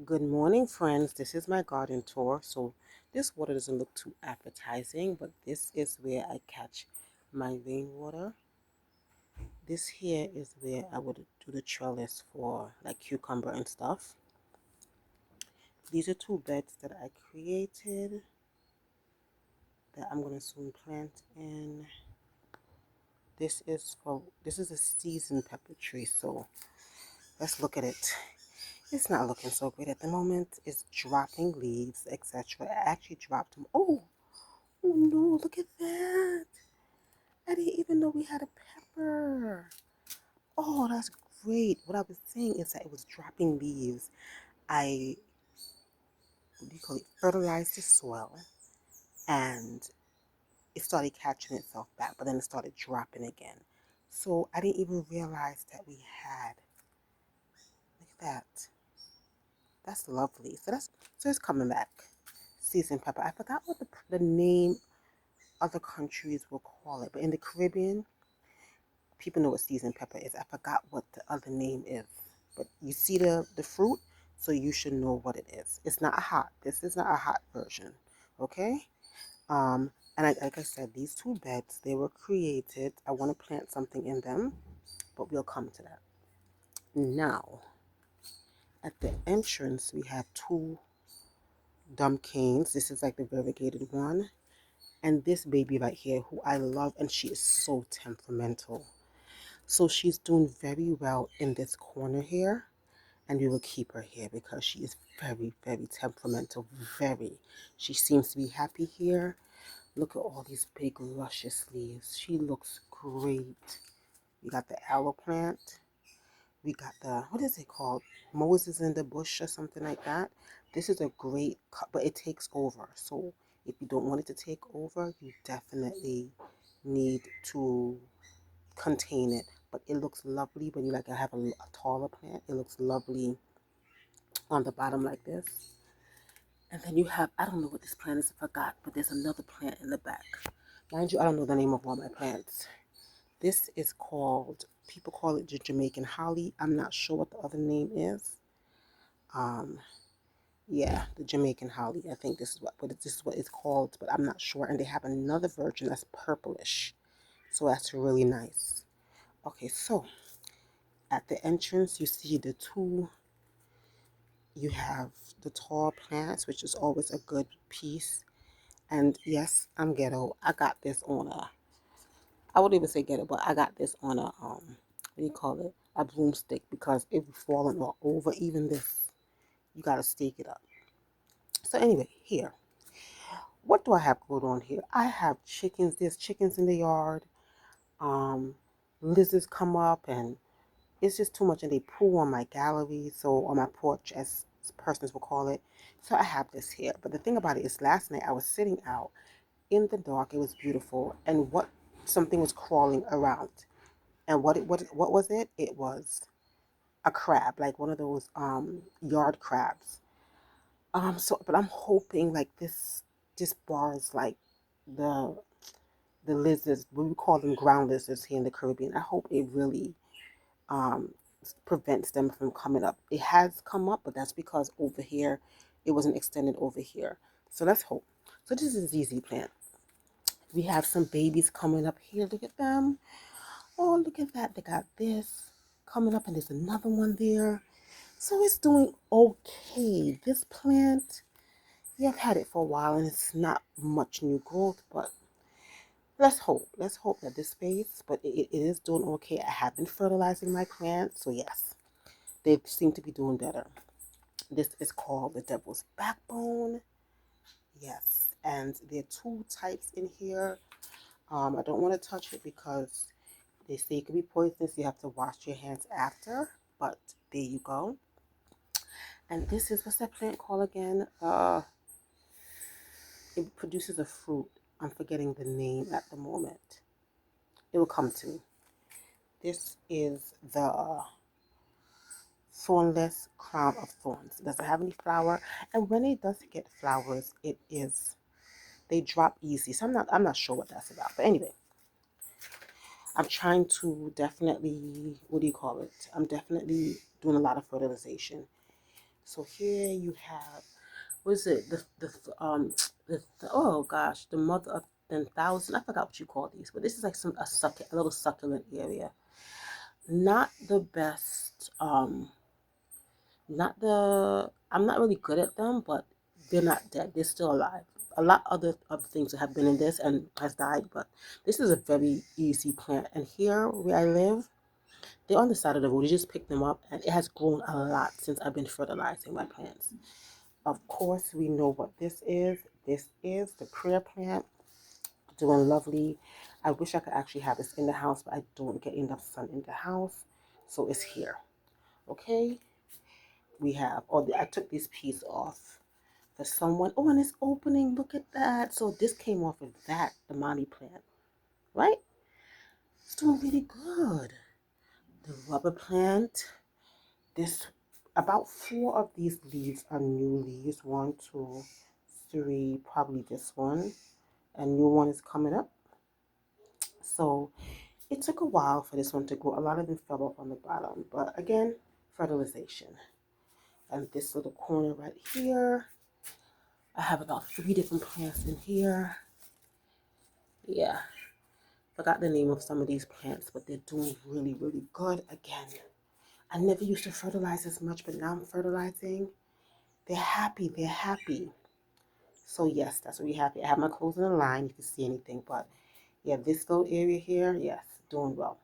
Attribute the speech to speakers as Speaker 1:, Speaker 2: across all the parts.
Speaker 1: Good morning, friends. This is my garden tour. So, this water doesn't look too appetizing, but this is where I catch my rainwater. This here is where I would do the trellis for like cucumber and stuff. These are two beds that I created that I'm going to soon plant in. This is a seasoned pepper tree, so let's look at it. It's not looking so great at the moment. It's dropping leaves, etc. I actually dropped them. Oh no, look at that. I didn't even know we had a pepper. Oh, that's great. What I was saying is that it was dropping leaves. I, what do you call it, fertilized the soil and it started catching itself back, but then it started dropping again. So I didn't even realize that we had, look at that. That's lovely. So it's coming back. Seasoned pepper. I forgot what the name other countries will call it, but in the Caribbean, people know what seasoned pepper is. I forgot what the other name is. But you see the fruit, so you should know what it is. It's not a hot. This is not a hot version. Okay? And like I said, these two beds, they were created. I want to plant something in them, but we'll come to that. Now, at the entrance, we have two dumb canes. This is like the variegated one. And this baby right here, who I love, and she is so temperamental. So she's doing very well in this corner here, and we will keep her here because she is very, very temperamental. Very. She seems to be happy here. Look at all these big luscious leaves. She looks great. We got the aloe plant. We got the, what is it called? Moses in the bush or something like that. This is a great cut, but it takes over. So if you don't want it to take over, you definitely need to contain it. But it looks lovely when you like have a taller plant. It looks lovely on the bottom like this. And then you have, I don't know what this plant is, I forgot, but there's another plant in the back. Mind you, I don't know the name of all my plants. This is called, people call it the Jamaican holly. I'm not sure what the other name is. Um, yeah, the Jamaican holly. I think this is what it's called, but I'm not sure. And they have another version that's purplish. So that's really nice. Okay, so at the entrance, you see you have the tall plants, which is always a good piece. And yes, I'm ghetto. I got this on I wouldn't even say ghetto, but I got this on what do you call it? A broomstick because it was falling all over. Even this, you gotta stake it up. So anyway, here, what do I have going on here? I have chickens. There's chickens in the yard. Um, Lizards come up and it's just too much, and they poo on my gallery, so on my porch, as persons will call it. So I have this here. But the thing about it is, last night I was sitting out in the dark. It was beautiful, and what something was crawling around, and what was it? It was a crab, like one of those yard crabs. But I'm hoping like this bars like the the lizards. We call them ground lizards here in the Caribbean. I hope it really um, prevents them from coming up. It has come up, but that's because over here, it wasn't extended over here. So let's hope. So this is ZZ plant. We have some babies coming up here. Look at them. Oh, look at that. They got this coming up, and there's another one there. So it's doing okay. This plant, yeah, I've had it for a while, and it's not much new growth, but let's hope. Let's hope that this space, but it is doing okay. I have been fertilizing my plants, so yes, they seem to be doing better. This is called the devil's backbone. Yes, and there are two types in here. I don't want to touch it because they say it could be poisonous. You have to wash your hands after, but there you go. And this is, what's that plant called again? It produces a fruit. I'm forgetting the name at the moment. It will come to me. This is the thornless crown of thorns. It doesn't have any flower, and when it does get flowers, they drop easy. So I'm not sure what that's about. But anyway, I'm trying to definitely, what do you call it? I'm definitely doing a lot of fertilization. So here you have, what is it? Oh gosh, the mother of 10,000. I forgot what you call these, but this is like a little succulent area. Not the best. Not the. I'm not really good at them, but they're not dead. They're still alive. A lot other things that have been in this and has died, but this is a very easy plant. And here where I live, they're on the side of the road. You just pick them up, and it has grown a lot since I've been fertilizing my plants. Of course, we know what this is. This is the prayer plant, doing lovely. I wish I could actually have this in the house, but I don't get enough sun in the house, so it's here. Okay, we have. Oh, I took this piece off for someone. Oh, and it's opening. Look at that. So this came off of that, the money plant, right? It's doing really good. The rubber plant. This about four of these leaves are new leaves. One, two, three, probably this one. A new one is coming up. So it took a while for this one to grow. A lot of them fell off on the bottom, but again, fertilization. And this little corner right here, I have about three different plants in here. Yeah, forgot the name of some of these plants, but they're doing really, really good. Again, I never used to fertilize as much, but now I'm fertilizing. They're happy. They're happy. So yes, that's what we have here. I have my clothes in the line. You can see anything, but yeah, this little area here, yes, doing well.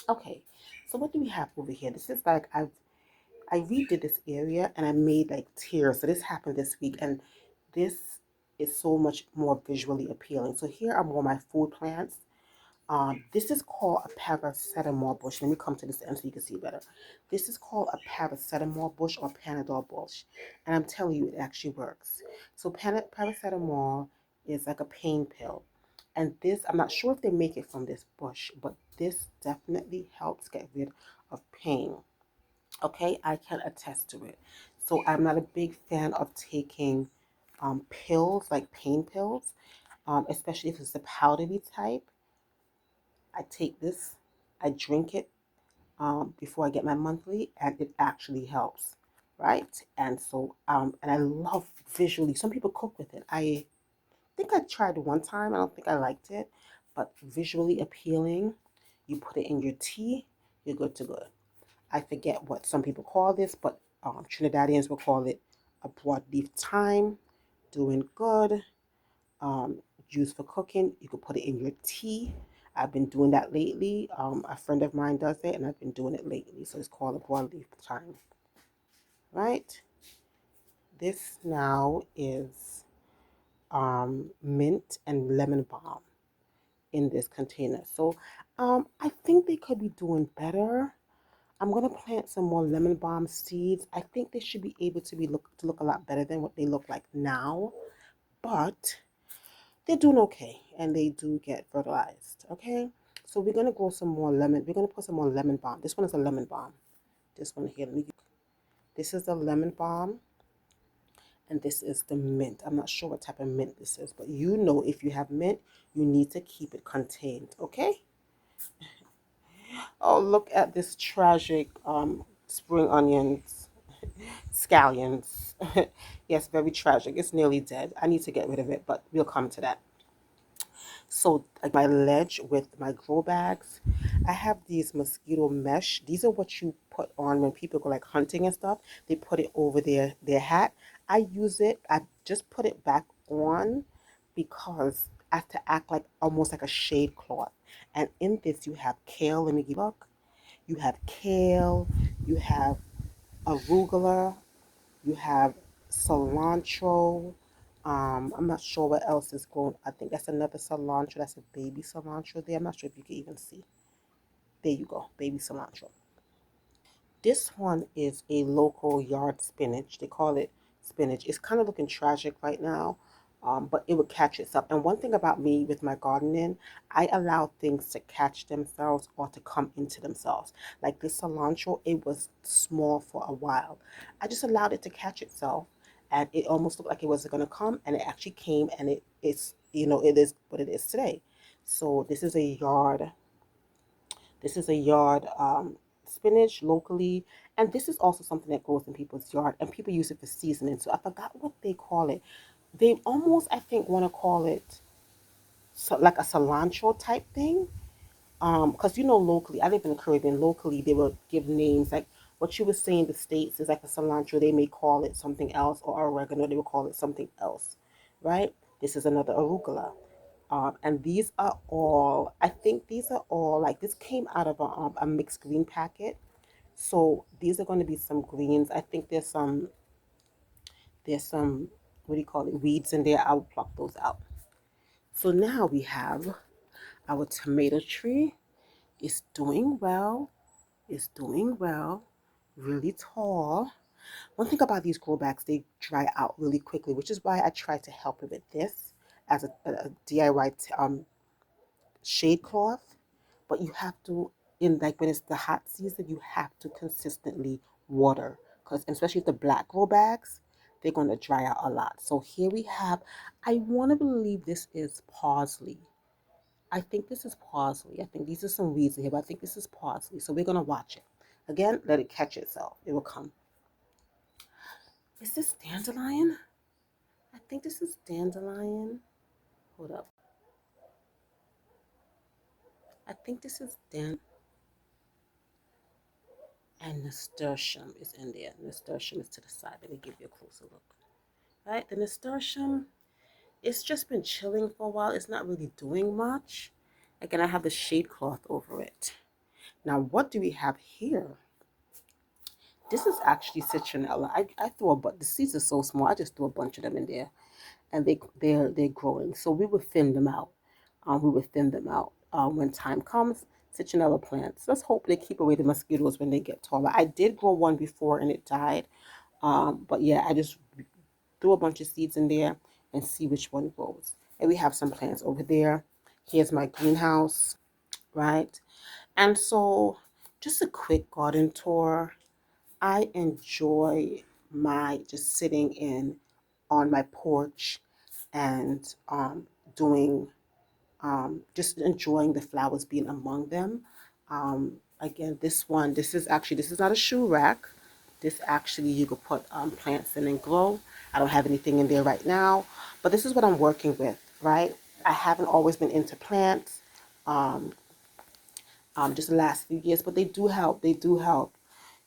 Speaker 1: Okay, so what do we have over here? This is like I redid this area and I made like tiers. So this happened this week, and this is so much more visually appealing. So here are more my food plants. This is called a paracetamol bush. Let me come to this end so you can see better. This is called a paracetamol bush or Panadol bush, and I'm telling you, it actually works. So paracetamol is like a pain pill, and this, I'm not sure if they make it from this bush, but this definitely helps get rid of pain. Okay, I can attest to it. So I'm not a big fan of taking pills like pain pills, especially if it's the powdery type. I take this, I drink it before I get my monthly, and it actually helps, right? And I love visually. Some people cook with it. I think I tried one time. I don't think I liked it, but visually appealing. You put it in your tea, you're good to go. I forget what some people call this, but Trinidadians will call it a broadleaf thyme. Doing good. Used for cooking. You could put it in your tea. I've been doing that lately. A friend of mine does it, and I've been doing it lately. So it's called a broadleaf thyme, right? This now is mint and lemon balm in this container. So I think they could be doing better. I'm gonna plant some more lemon balm seeds. I think they should be able to look a lot better than what they look like now, but they're doing okay and they do get fertilized. Okay, so we're gonna grow some more lemon. We're gonna put some more lemon balm. This one is a lemon balm. This one here, let me. This is the lemon balm, and this is the mint. I'm not sure what type of mint this is, but you know, if you have mint, you need to keep it contained. Okay. Oh, look at this tragic spring onions, scallions. Yes, very tragic. It's nearly dead. I need to get rid of it, but we'll come to that. So like my ledge with my grow bags, I have these mosquito mesh. These are what you put on when people go like hunting and stuff. They put it over their hat. I use it. I just put it back on because I have to act like almost like a shade cloth. And in this you have kale. Let me give you a look. You have kale. You have arugula. You have cilantro. I'm not sure what else is grown. I think that's another cilantro. That's a baby cilantro there. I'm not sure if you can even see. There you go, baby cilantro. This one is a local yard spinach. They call it spinach. It's kind of looking tragic right now, but it would catch itself. And one thing about me with my gardening, I allow things to catch themselves or to come into themselves. Like this cilantro, it was small for a while. I just allowed it to catch itself, and it almost looked like it wasn't going to come, and it actually came, and it's it is what it is today. So this is a yard spinach locally, and this is also something that grows in people's yard, and people use it for seasoning. So I forgot what they call it. They almost, I think, want to call it like a cilantro type thing. Because locally, I live in the Caribbean. Locally, they will give names like what you were saying. The states is like a cilantro. They may call it something else, or oregano. They will call it something else, right? This is another arugula. And these are all. I think these are all like this came out of a mixed green packet. So these are going to be some greens. I think there's some what do you call it, weeds in there. I will pluck those out. So now we have our tomato tree. It's doing well. Is doing well, really tall. One thing about these grow bags, they dry out really quickly, which is why I tried to help it with this as a DIY shade cloth. But you have to, in like when it's the hot season, you have to consistently water because especially the black grow bags, they're going to dry out a lot. So here we have, I want to believe this is parsley. I think this is parsley. I think these are some weeds in here, but I think this is parsley. So we're going to watch it. Again, let it catch itself. It will come. Is this dandelion? I think this is dandelion. Hold up. I think this is dandelion. And nasturtium is in there. Nasturtium is to the side. Let me give you a closer look. All right, the nasturtium, it's just been chilling for a while. It's not really doing much. Again, I have the shade cloth over it. Now, what do we have here? This is actually citronella. I threw a bunch. The seeds are so small. I just threw a bunch of them in there, and they're growing. So we would thin them out. We would thin them out when time comes. Citronella plants. Let's hope they keep away the mosquitoes when they get taller. I did grow one before and it died. But yeah, I just threw a bunch of seeds in there and see which one grows. And we have some plants over there. Here's my greenhouse, right? And so, just a quick garden tour. I enjoy my just sitting in on my porch and doing just enjoying the flowers being among them. Again, this is not a shoe rack. This actually you could put plants in and grow. I don't have anything in there right now, but this is what I'm working with, right? I haven't always been into plants. Um, just the last few years, but they do help. They do help.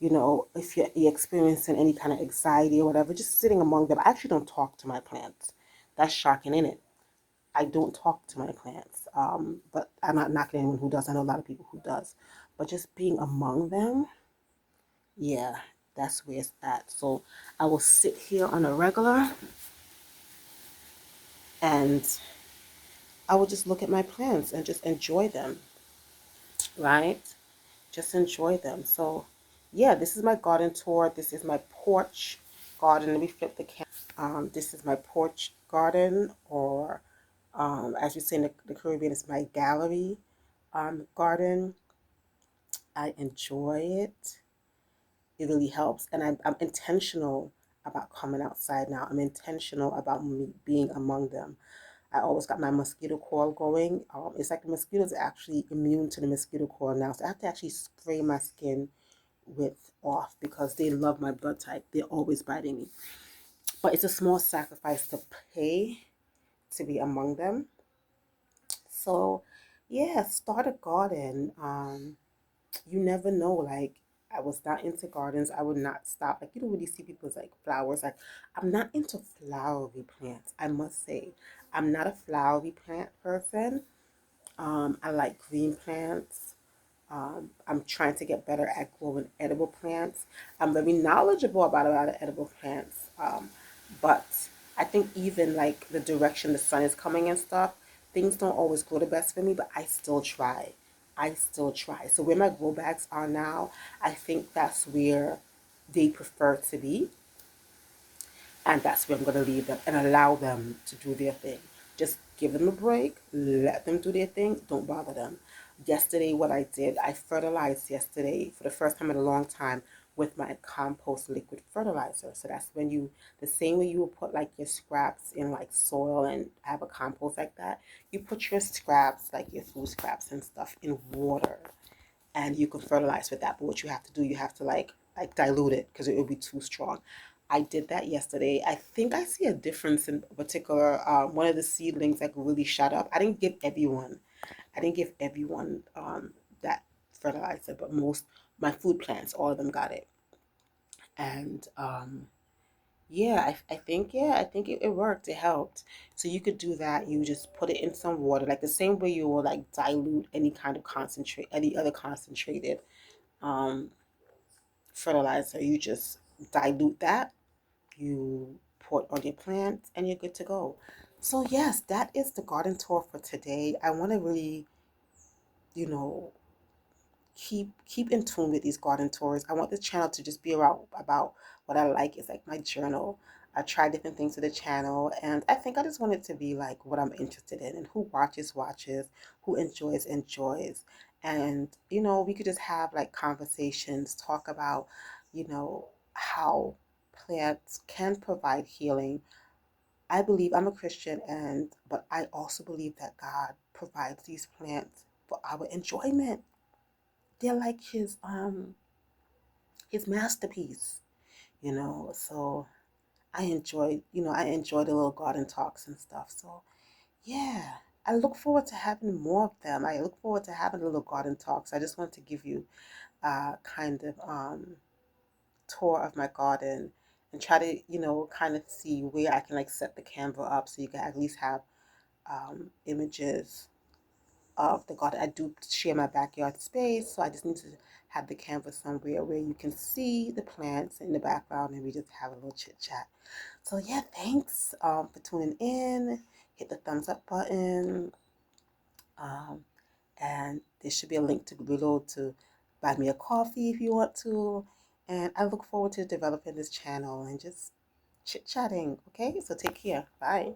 Speaker 1: If you're experiencing any kind of anxiety or whatever, just sitting among them. I actually don't talk to my plants. That's shocking, isn't it? I don't talk to my plants. But I'm not knocking anyone who does. I know a lot of people who does. But just being among them, yeah, that's where it's at. So I will sit here on a regular and I will just look at my plants and just enjoy them, right? Just enjoy them. So, yeah, this is my garden tour. This is my porch garden. Let me flip the camera. This is my porch garden, or as we say in the Caribbean, it's my gallery garden. I enjoy it. It really helps, and I'm intentional about coming outside now. I'm intentional about me being among them. I always got my mosquito coil going. It's like the mosquitoes are actually immune to the mosquito coil now, so I have to actually spray my skin with off because they love my blood type. They're always biting me. But it's a small sacrifice to pay to be among them. So yeah, start a garden. You never know. Like I was not into gardens. I would not stop. Like you don't really see people's like flowers. Like I'm not into flowery plants. I must say, I'm not a flowery plant person. I like green plants. I'm trying to get better at growing edible plants. I'm very knowledgeable about a lot of edible plants, but I think even like the direction the sun is coming and stuff, things don't always grow the best for me. But I still try. I still try. So where my grow bags are now, I think that's where they prefer to be. And that's where I'm going to leave them and allow them to do their thing. Just give them a break, let them do their thing, don't bother them. Yesterday, what I did, I fertilized yesterday for the first time in a long time with my compost liquid fertilizer. So that's when the same way you would put like your scraps in like soil and have a compost like that, you put your scraps, like your food scraps and stuff, in water. and you can fertilize with that. But what you have to do, you have to like dilute it because it will be too strong. I did that yesterday. I think I see a difference in particular. One of the seedlings like really shot up. I didn't give everyone that fertilizer, but most my food plants, all of them got it. And yeah, I think it worked. It helped. So you could do that. You just put it in some water, like the same way you will like dilute any kind of concentrate, any other concentrated um, fertilizer. You just dilute that. You pour it on your plants, and you're good to go. So yes, that is the garden tour for today. I want to really, you know, keep in tune with these garden tours. I want this channel to just be about what I like. It's like my journal. I try different things to the channel, and I think I just want it to be like what I'm interested in, and who watches watches, who enjoys enjoys, and we could just have like conversations, talk about how plants can provide healing. I believe I'm a Christian, and but I also believe that God provides these plants for our enjoyment. They're like his masterpiece, So I enjoy the little garden talks and stuff. So yeah, I look forward to having more of them. I look forward to having little garden talks. I just want to give you kind of tour of my garden and try to kind of see where I can like set the Canva up so you can at least have images of the garden. I do share my backyard space, so I just need to have the canvas somewhere where you can see the plants in the background and we just have a little chit chat. So yeah, thanks for tuning in. Hit the thumbs up button, um, and there should be a link to below to buy me a coffee if you want to. And I look forward to developing this channel and just chit chatting. Okay, so take care. Bye.